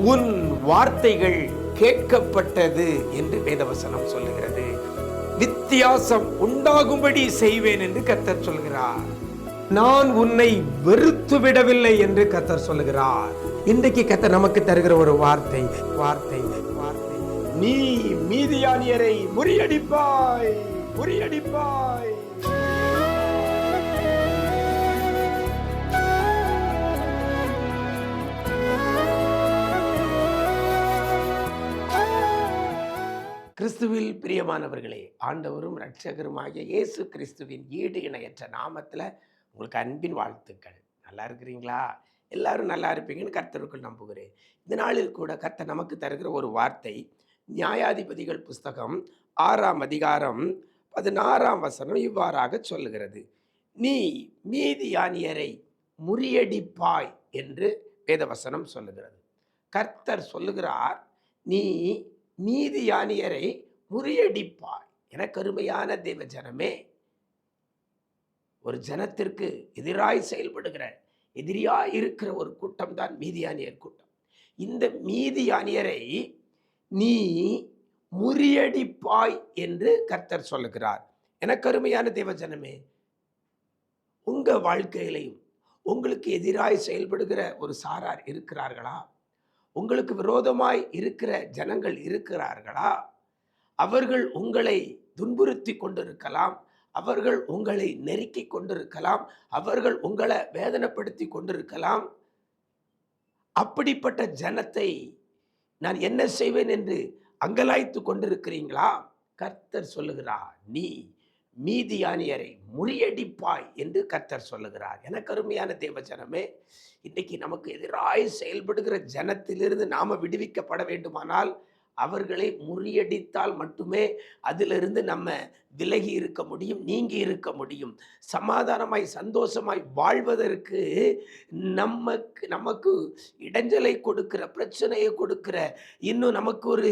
உன் வார்த்தைகள் கேட்கப்பட்டது என்று வேதவசனம் சொல்லுகிறது. வித்தியாசம் உண்டாகும்படி செய்வேன் என்று கர்த்தர் சொல்கிறார். நான் உன்னை வெறுத்து விடவில்லை என்று கர்த்தர் சொல்லுகிறார். இன்றைக்கு கர்த்தர் நமக்கு தருகிற ஒரு வார்த்தை வார்த்தை வார்த்தை நீ மீதியானியரை முறியடிப்பாய் முறியடிப்பாய். கிறிஸ்துவில் பிரியமானவர்களே, ஆண்டவரும் இரட்சகருமாகிய இயேசு கிறிஸ்துவின் ஈடு இணையற்ற நாமத்தில் உங்களுக்கு அன்பின் வாழ்த்துக்கள். நல்லா இருக்கிறீங்களா? எல்லாரும் நல்லா இருப்பீங்கன்னு கர்த்தருக்குள் நம்புகிறேன். இந்த நாளில் கூட கர்த்தர் நமக்கு தருகிற ஒரு வார்த்தை நியாயாதிபதிகள் புஸ்தகம் 6ஆம் அதிகாரம் 16ஆம் வசனம் இவ்வாறாக சொல்லுகிறது. நீ மீதியானியரை முறியடிப்பாய் என்று வேதவசனம் சொல்லுகிறது. கர்த்தர் சொல்லுகிறார், நீ மீதியானியரை முறியடிப்பாய். எனக்கு அருமையான தேவ ஜனமே, ஒரு ஜனத்திற்கு எதிராய் செயல்படுகிற எதிரியாய் இருக்கிற ஒரு கூட்டம் தான் மீதியானியர் கூட்டம். இந்த மீதியானியரை நீ முறியடிப்பாய் என்று கர்த்தர் சொல்லுகிறார். எனக்கு அருமையான தேவ ஜனமே, உங்க வாழ்க்கையிலையும் உங்களுக்கு எதிராய் செயல்படுகிற ஒரு சாரார் இருக்கிறார்களா? உங்களுக்கு விரோதமாய் இருக்கிற ஜனங்கள் இருக்கிறார்களா? அவர்கள் உங்களை துன்புறுத்தி கொண்டிருக்கலாம், அவர்கள் உங்களை நெருக்கி கொண்டிருக்கலாம், அவர்கள் உங்களை வேதனைப்படுத்தி கொண்டிருக்கலாம். அப்படிப்பட்ட ஜனத்தை நான் என்ன செய்வேன் என்று அங்கலாய்த்து கொண்டிருக்கிறீங்களா? கர்த்தர் சொல்லுகிறார், நீ மீதியானியரை முறியடிப்பாய் என்று கர்த்தர் சொல்லுகிறார். எனக்கு அருமையான தேவ ஜனமே, இன்னைக்கு நமக்கு எதிராய் செயல்படுகிற ஜனத்திலிருந்து நாம விடுவிக்கப்பட வேண்டுமானால் அவர்களை முறியடித்தால் மட்டுமே அதிலிருந்து நம்ம விலகி இருக்க முடியும், நீங்கி இருக்க முடியும். சமாதானமாய் சந்தோஷமாய் வாழ்வதற்கு நமக்கு இடைஞ்சலை கொடுக்கிற, பிரச்சனையை கொடுக்கிற, இன்னும் நமக்கு ஒரு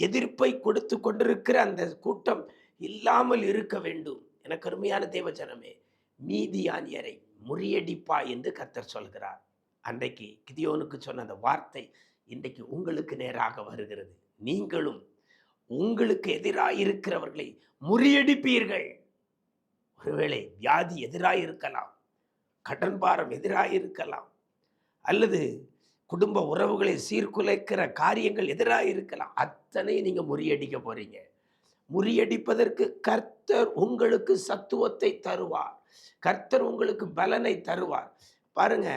எதிர்ப்பை கொடுத்து கொண்டிருக்கிற அந்த கூட்டம் இல்லாமல் இருக்க வேண்டும். எனக்கு அருமையான தேவ ஜனமே, மீதியானியரை முறியடிப்பா என்று கர்த்தர் சொல்கிறார். அன்றைக்கு கிதியோனுக்கு சொன்ன அந்த வார்த்தை இன்றைக்கு உங்களுக்கு நேராக வருகிறது. நீங்களும் உங்களுக்கு எதிராக இருக்கிறவர்களை முறியடிப்பீர்கள். ஒருவேளை வியாதி எதிராக இருக்கலாம், கடன் பாரம் எதிராக இருக்கலாம், அல்லது குடும்ப உறவுகளை சீர்குலைக்கிற காரியங்கள் எதிராக இருக்கலாம். அத்தனை நீங்க முறியடிக்க போறீங்க. முறியடிப்பதற்கு கர்த்தர் உங்களுக்கு சத்துவத்தை தருவார், கர்த்தர் உங்களுக்கு பலனை தருவார். பாருங்க,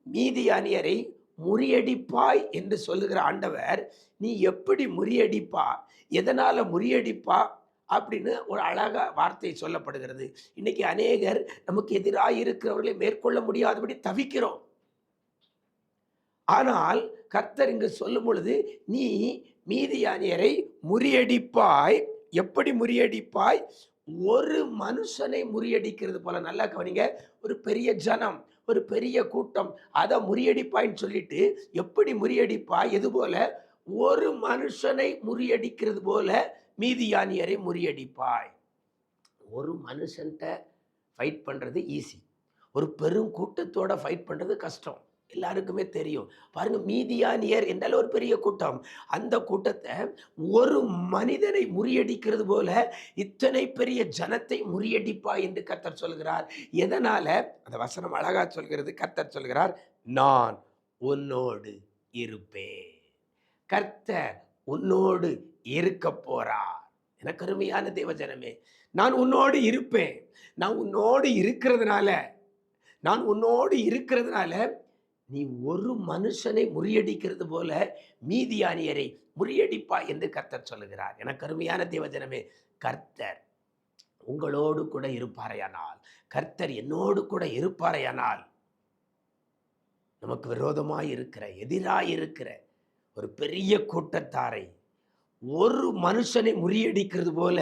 மீதியானியரை முறியடிப்பாய் என்று சொல்லுகிற ஆண்டவர், நீ எப்படி முறியடிப்பா, எதனால முறியடிப்பா அப்படின்னு ஒரு அழகா வார்த்தை சொல்லப்படுகிறது. இன்னைக்கு அநேகர் நமக்கு எதிராக இருக்கிறவர்களை மேற்கொள்ள முடியாதபடி தவிக்கிறோம். ஆனால் கர்த்தர் இங்கு சொல்லும் பொழுது, நீ மீதியானியரை முறியடிப்பாய். எப்படி முறியடிப்பாய்? ஒரு மனுஷனை முறியடிக்கிறது போல. நல்லா கவனிங்க, ஒரு பெரிய ஜனம், ஒரு பெரிய கூட்டம், அதை முறியடிப்பாய்ன்னு சொல்லிட்டு எப்படி முறியடிப்பாய்? எது போல? ஒரு மனுஷனை முறியடிக்கிறது போல மீதியானியரை முறியடிப்பாய். ஒரு மனுஷன்ட்ட ஃபைட் பண்றது ஈஸி, ஒரு பெரும் கூட்டத்தோட ஃபைட் பண்றது கஷ்டம். எல்லாருக்குமே தெரியும். பாருங்க, மீதியானியர் என்றால் ஒரு பெரிய கூட்டம். அந்த கூட்டத்தை ஒரு மனிதனை முறியடிக்கிறது போல இத்தனை பெரிய ஜனத்தை முறியடிப்பா என்று கர்த்தர் சொல்கிறார். எதனால? அந்த வசனம் அழகா சொல்கிறது. கர்த்தர் சொல்கிறார், நான் உன்னோடு இருப்பேன். கர்த்தர் உன்னோடு இருக்க போறார். எனக்கு அருமையான தேவ ஜனமே, நான் உன்னோடு இருப்பேன். நான் உன்னோடு இருக்கிறதுனால நீ ஒரு மனுஷனை முறியடிக்கிறது போல மீதியானியரை முறியடிப்பா என்று கர்த்தர் சொல்லுகிறார். எனக்கு அருமையான தேவஜனமே, கர்த்தர் உங்களோடு கூட இருப்பாரையானால், கர்த்தர் என்னோடு கூட இருப்பாரையானால், நமக்கு விரோதமாய் இருக்கிற, எதிராய் இருக்கிற ஒரு பெரிய கூட்டத்தாரை ஒரு மனுஷனை முறியடிக்கிறது போல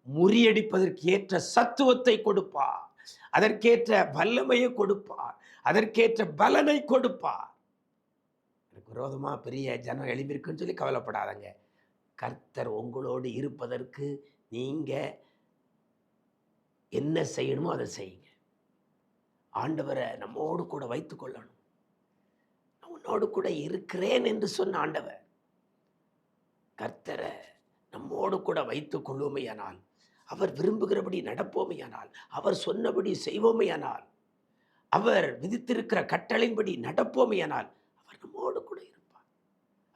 முறியடிப்பதற்கு ஏற்ற சத்துவத்தை கொடுப்பார், அதற்கேற்ற வல்லமையை கொடுப்பார், அதற்கேற்ற பலனை கொடுப்பார். எனக்கு விரோதமா பெரிய ஜனம் எழுப்பியிருக்குன்னு சொல்லி கவலைப்படாதங்க. கர்த்தர் உங்களோடு இருப்பதற்கு நீங்க என்ன செய்யணுமோ அதை செய்யுங்க. ஆண்டவரை நம்மோடு கூட வைத்துக் கொள்ளணும். உன்னோடு கூட இருக்கிறேன் என்று சொன்ன ஆண்டவர் கர்த்தரை நம்மோடு கூட வைத்துக் கொள்வோமையானால், அவர் விரும்புகிறபடி நடப்போமையானால், அவர் சொன்னபடி செய்வோமையானால், அவர் விதித்திருக்கிற கட்டளையின்படி நடப்போமையானால், அவர் நம்மோடு கூட இருப்பார்.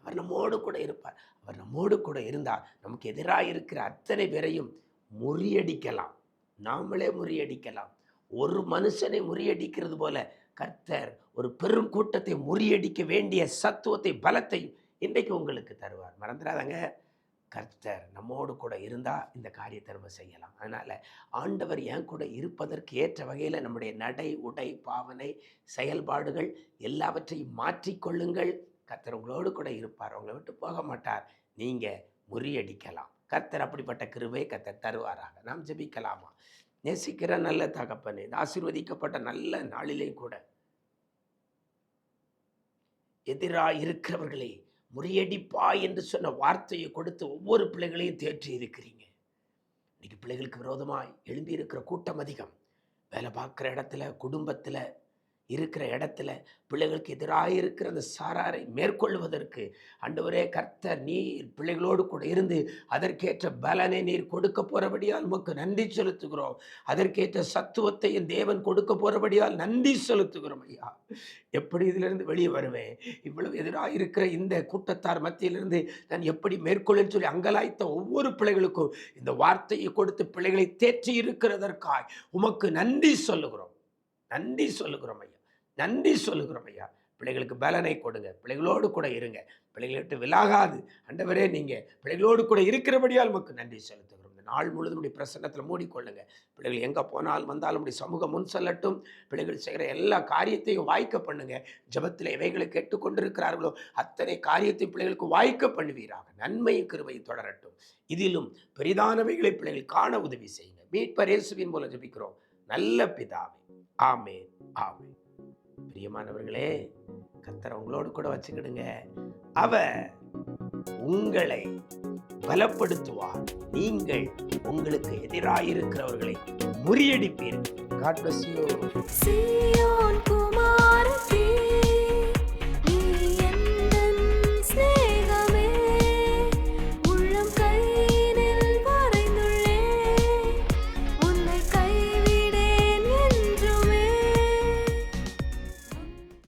அவர் நம்மோடு கூட இருப்பார். அவர் நம்மோடு கூட இருந்தால் நமக்கு எதிராக இருக்கிற அத்தனை பேரையும் முறியடிக்கலாம். நாமளே முறியடிக்கலாம். ஒரு மனுஷனை முறியடிக்கிறது போல கர்த்தர் ஒரு பெரும் கூட்டத்தை முறியடிக்க வேண்டிய சத்துவத்தை, பலத்தையும் இன்றைக்கு உங்களுக்கு தருவார். மறந்துடாதங்க, கர்த்தர் நம்மோடு கூட இருந்தால் இந்த காரியத்தை நம்ம செய்யலாம். அதனால் ஆண்டவர் என் கூட இருப்பதற்கு ஏற்ற வகையில் நம்முடைய நடை, உடை, பாவனை, செயல்பாடுகள் எல்லாவற்றையும் மாற்றிக்கொள்ளுங்கள். கர்த்தர் உங்களோடு கூட இருப்பார். உங்களை விட்டு போக மாட்டார். நீங்கள் முறியடிக்கலாம். கர்த்தர் அப்படிப்பட்ட கிருபை கர்த்தர் தருவாராக. நாம் ஜெபிக்கலாமா? நேசிக்கிற நல்ல தகப்பனே, இந்த ஆசீர்வதிக்கப்பட்ட நல்ல நாளிலேயும் கூட எதிராக இருக்கிறவர்களை முறியடிப்பா என்று சொன்ன வார்த்தையை கொடுத்து ஒவ்வொரு பிள்ளைகளையும் தேற்றி இருக்கிறீங்க. இன்னைக்கு பிள்ளைகளுக்கு விரோதமாக எழும்பி இருக்கிற கூட்டம் அதிகம். வேலை பார்க்குற இடத்துல, குடும்பத்தில் இருக்கிற இடத்துல பிள்ளைகளுக்கு எதிராக இருக்கிற அந்த சாராரை மேற்கொள்வதற்கு ஆண்டவரே கர்த்தர் நீர் பிள்ளைகளோடு கூட இருந்து அதற்கேற்ற பலனை நீர் கொடுக்க போறபடியால் உமக்கு நன்றி செலுத்துகிறோம். அதற்கேற்ற சத்துவத்தை என் தேவன் கொடுக்க போறபடியால் நன்றி செலுத்துகிறோம் ஐயா. எப்படி இதிலிருந்து வெளியே வருவேன்? இவ்வளவு எதிராக இருக்கிற இந்த கூட்டத்தார் மத்தியிலிருந்து நான் எப்படி மேற்கொள்ளன்னு சொல்லி அங்கலாய்த்த ஒவ்வொரு பிள்ளைகளுக்கும் இந்த வார்த்தையை கொடுத்து பிள்ளைகளை தேற்றி இருக்கிறதற்காய் உமக்கு நன்றி சொல்லுகிறோம். நன்றி சொல்லுகிறோம் ஐயா. நன்றி சொல்லுகிறோம் ஐயா. பிள்ளைகளுக்கு பலனை கொடுங்க. பிள்ளைகளோடு கூட இருங்க. பிள்ளைகளை விட்டு விலகாது ஆண்டவரே நீங்கள் பிள்ளைகளோடு கூட இருக்கிறபடியால் நமக்கு நன்றி செலுத்துகிறோம். இந்த நாள் முழுதும் இப்படி பிரசன்னத்தில் மூடிக்கொள்ளுங்க. பிள்ளைகள் எங்கே போனாலும் வந்தாலும் இப்படி சமூகம் முன் செல்லட்டும். பிள்ளைகள் செய்கிற எல்லா காரியத்தையும் வாய்க்க பண்ணுங்க. ஜெபத்தில் எவைகளை கேட்டுக்கொண்டிருக்கிறார்களோ அத்தனை காரியத்தையும் பிள்ளைகளுக்கு வாய்க்க பண்ணுவீராக. நன்மையும் கிருபையும் தொடரட்டும். இதிலும் பெரிதானவைகளை பிள்ளைகள் காண உதவி செய்யுங்க. மீட்பர் இயேசுவின் மூலம் ஜெபிக்கிறோம் நல்ல பிதாவே. ஆமென், ஆமென். பிரியமானவர்களே, கர்த்தர் உங்களோடு கூட வச்சுக்கிடுங்க. அவர் உங்களை பலப்படுத்துவார். நீங்கள் உங்களுக்கு எதிராக இருக்கிறவர்களை முறியடிப்பீர்கள். God bless you.